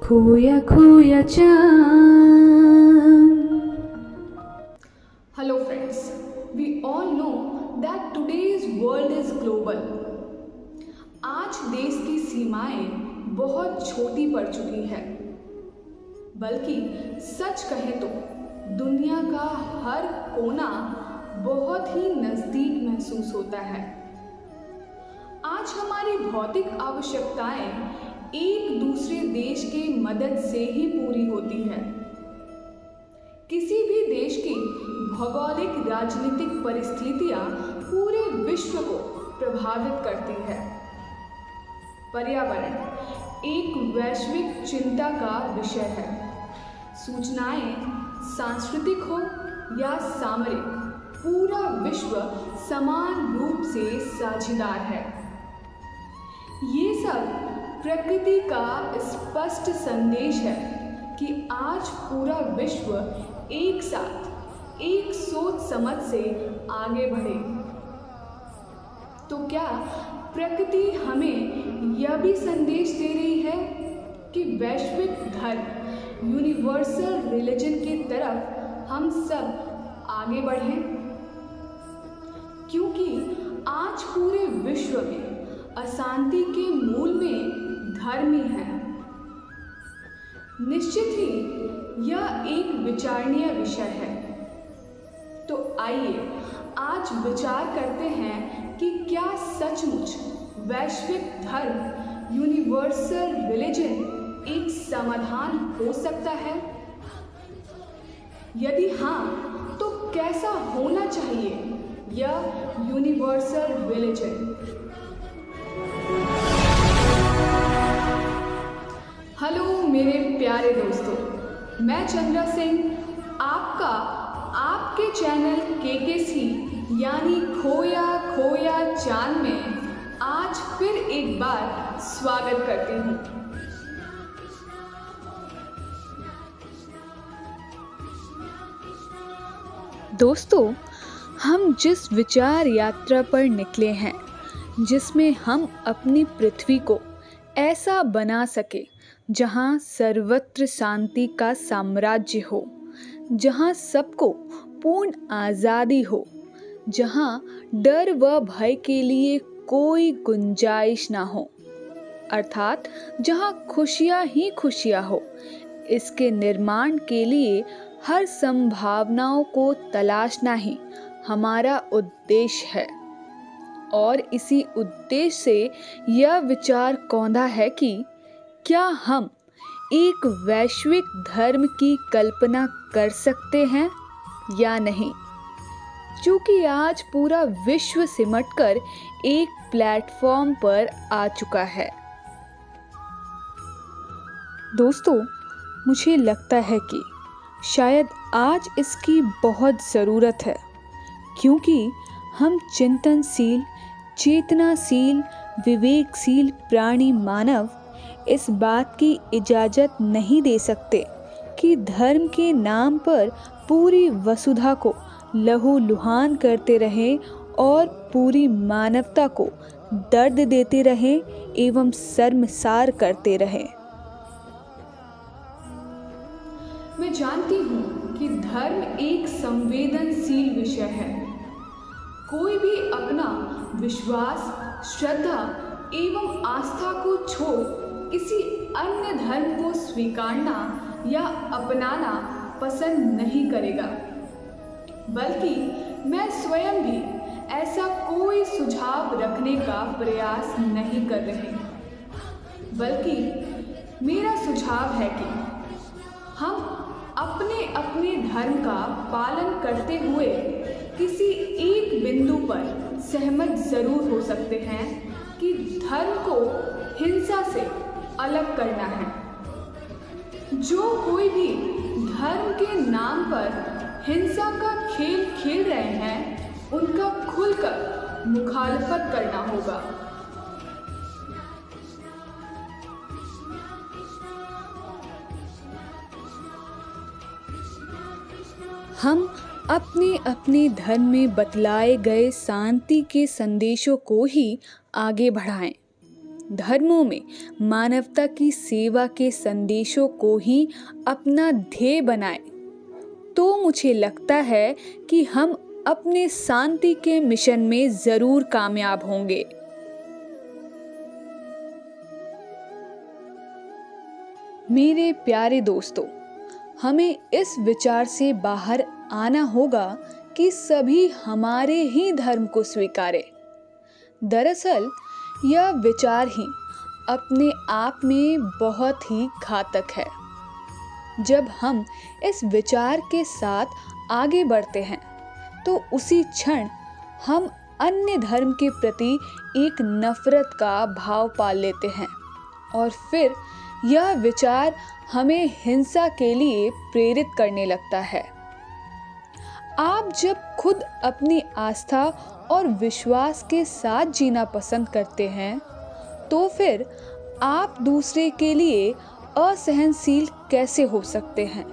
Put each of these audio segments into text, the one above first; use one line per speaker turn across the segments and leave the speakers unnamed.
खोया खोया चांद।
Hello friends, we all know that today's world is global. आज देश की सीमाएं बहुत छोटी पड़ चुकी है, बल्कि सच कहे तो दुनिया का हर कोना बहुत ही नज़दीक महसूस होता है। आज हमारी भौतिक आवश्यकताएं एक दूसरे देश के मदद से ही पूरी होती है। किसी भी देश की भौगोलिक राजनीतिक परिस्थितियां पूरे विश्व को प्रभावित करती है। पर्यावरण एक वैश्विक चिंता का विषय है। सूचनाएं सांस्कृतिक हो या सामरिक, पूरा विश्व समान रूप से साझेदार है। ये सब प्रकृति का स्पष्ट संदेश है कि आज पूरा विश्व एक साथ एक सोच समझ से आगे बढ़े। तो क्या प्रकृति हमें यह भी संदेश दे रही है कि वैश्विक धर्म, यूनिवर्सल रिलीजन की तरफ हम सब आगे बढ़ें? क्योंकि आज पूरे विश्व में अशांति के मूल में धर्म ही है। निश्चित ही यह एक विचारणीय विषय है। तो आइए आज विचार करते हैं कि क्या सचमुच वैश्विक धर्म, यूनिवर्सल रिलीजन एक समाधान हो सकता है? यदि हाँ, तो कैसा होना चाहिए यह यूनिवर्सल रिलीजन? हेलो मेरे प्यारे दोस्तों, मैं चंद्रा सिंह आपके चैनल केकेसी यानी खोया खोया चांद में आज फिर एक बार स्वागत करती हूँ।
दोस्तों, हम जिस विचार यात्रा पर निकले हैं, जिसमें हम अपनी पृथ्वी को ऐसा बना सके जहाँ सर्वत्र शांति का साम्राज्य हो, जहाँ सबको पूर्ण आज़ादी हो, जहाँ डर व भय के लिए कोई गुंजाइश ना हो, अर्थात जहाँ खुशियाँ ही खुशियाँ हो। इसके निर्माण के लिए हर संभावनाओं को तलाशना ही हमारा उद्देश्य है। और इसी उद्देश्य से यह विचार कौंधा है कि क्या हम एक वैश्विक धर्म की कल्पना कर सकते हैं या नहीं, क्योंकि आज पूरा विश्व सिमटकर एक प्लेटफॉर्म पर आ चुका है। दोस्तों, मुझे लगता है कि शायद आज इसकी बहुत ज़रूरत है, क्योंकि हम चिंतनशील, चेतनाशील, विवेकशील प्राणी मानव इस बात की इजाज़त नहीं दे सकते कि धर्म के नाम पर पूरी वसुधा को लहूलुहान करते रहें और पूरी मानवता को दर्द देते रहें एवं शर्मसार करते रहें।
मैं जानती हूँ कि धर्म एक संवेदनशील विषय है। कोई भी अपना विश्वास, श्रद्धा एवं आस्था को छोड़ किसी अन्य धर्म को स्वीकारना या अपनाना पसंद नहीं करेगा, बल्कि मैं स्वयं भी ऐसा कोई सुझाव रखने का प्रयास नहीं कर रही। बल्कि मेरा सुझाव है कि हम अपने अपने धर्म का पालन करते हुए किसी एक बिंदु पर सहमत जरूर हो सकते हैं कि धर्म को हिंसा से अलग करना है। जो कोई भी धर्म के नाम पर हिंसा का खेल खेल रहे हैं, उनका खुलकर मुखालफत करना होगा।
हम अपने अपने धर्म में बतलाए गए शांति के संदेशों को ही आगे बढ़ाएं, धर्मों में मानवता की सेवा के संदेशों को ही अपना ध्येय बनाएं, तो मुझे लगता है कि हम अपने शांति के मिशन में जरूर कामयाब होंगे। मेरे प्यारे दोस्तों, हमें इस विचार से बाहर आना होगा कि सभी हमारे ही धर्म को स्वीकारें। दरअसल यह विचार ही अपने आप में बहुत ही घातक है। जब हम इस विचार के साथ आगे बढ़ते हैं तो उसी क्षण हम अन्य धर्म के प्रति एक नफरत का भाव पाल लेते हैं और फिर यह विचार हमें हिंसा के लिए प्रेरित करने लगता है। आप जब खुद अपनी आस्था और विश्वास के साथ जीना पसंद करते हैं तो फिर आप दूसरे के लिए असहनशील कैसे हो सकते हैं?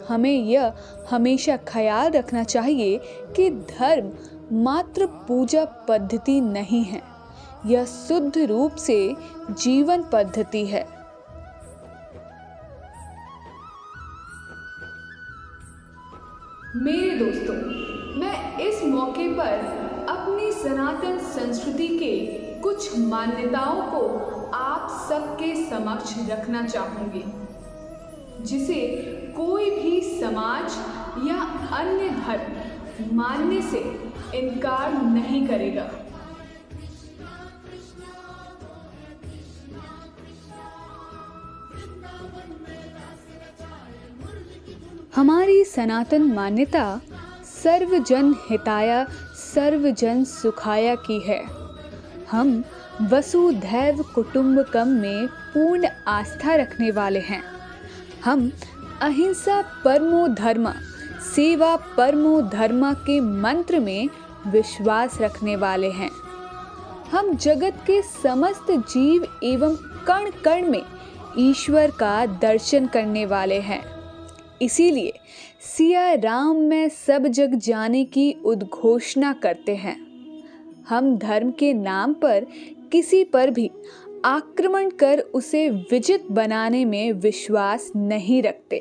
हमें यह हमेशा ख्याल रखना चाहिए कि धर्म मात्र पूजा पद्धति नहीं है, यह शुद्ध रूप से जीवन पद्धति है।
मेरे दोस्तों, मैं इस मौके पर अपनी सनातन संस्कृति के कुछ मान्यताओं को आप सबके समक्ष रखना चाहूंगी, जिसे कोई भी समाज या अन्य धर्म मानने से इनकार नहीं करेगा।
हमारी सनातन मान्यता सर्वजन हिताय सर्वजन सुखाय की है। हम वसुधैव कुटुंबकम में पूर्ण आस्था रखने वाले हैं। हम अहिंसा परमो धर्म, सेवा परमो धर्म के मंत्र में विश्वास रखने वाले हैं। हम जगत के समस्त जीव एवं कण कण में ईश्वर का दर्शन करने वाले हैं। इसीलिए सिया राम में सब जग जाने की उद्घोषणा करते हैं। हम धर्म के नाम पर किसी पर भी आक्रमण कर उसे विजित बनाने में विश्वास नहीं रखते।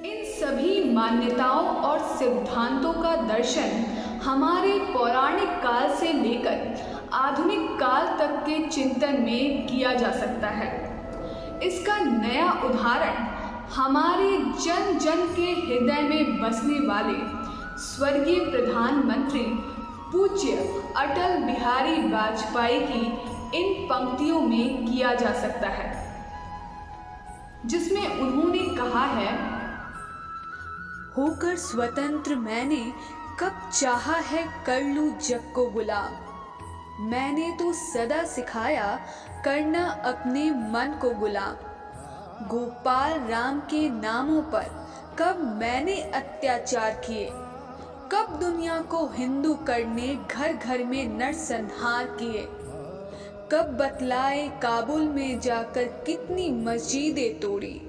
इन सभी मान्यताओं और सिद्धांतों का दर्शन हमारे पौराणिक काल से लेकर आधुनिक काल तक के चिंतन में किया जा सकता है। इसका नया उदाहरण हमारे जन जन के हृदय में बसने वाले स्वर्गीय प्रधानमंत्री पूज्य अटल बिहारी वाजपेयी की इन पंक्तियों में किया जा सकता है, जिसमें उन्होंने कहा है,
होकर स्वतंत्र मैंने कब चाहा है कर लूं जग को गुलाम। मैंने तो सदा सिखाया करना अपने मन को गुलाम। गोपाल राम के नामों पर कब मैंने अत्याचार किए, कब दुनिया को हिंदू करने घर घर में नरसंहार किए, कब बतलाए काबुल में जाकर कितनी मस्जिदें तोड़ी।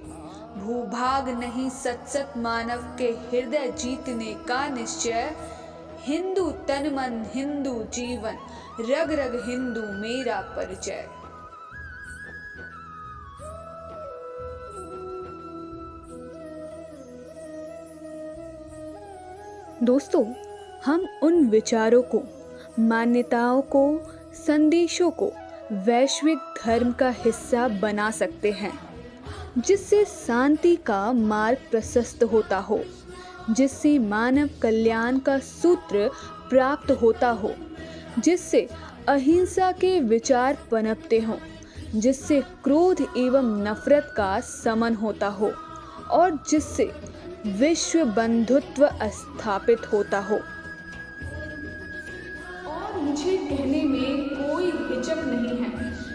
भूभाग नहीं सत सत मानव के हृदय जीतने का निश्चय। हिंदू तन मन हिंदू जीवन, रग रग हिंदू मेरा परिचय। दोस्तों, हम उन विचारों को, मान्यताओं को, संदेशों को वैश्विक धर्म का हिस्सा बना सकते हैं, जिससे शांति का मार्ग प्रशस्त होता हो, जिससे मानव कल्याण का सूत्र प्राप्त होता हो, जिससे अहिंसा के विचार पनपते हों, जिससे क्रोध एवं नफरत का शमन होता हो और जिससे विश्व बंधुत्व स्थापित होता हो।
और मुझे कहने में कोई हिचक नहीं है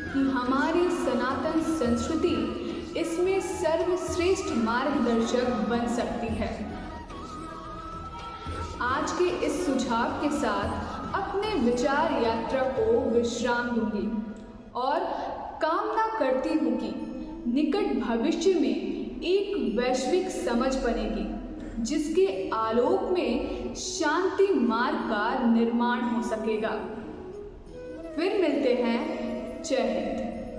कि हमारी सनातन संस्कृति इसमें सर्वश्रेष्ठ मार्गदर्शक बन सकती है। आज के इस सुझाव के साथ अपने विचार यात्रा को विश्राम दूंगी और कामना करती हूँ कि निकट भविष्य में एक वैश्विक समझ बनेगी, जिसके आलोक में शांति मार्ग का निर्माण हो सकेगा। फिर मिलते हैं। जय हिंद।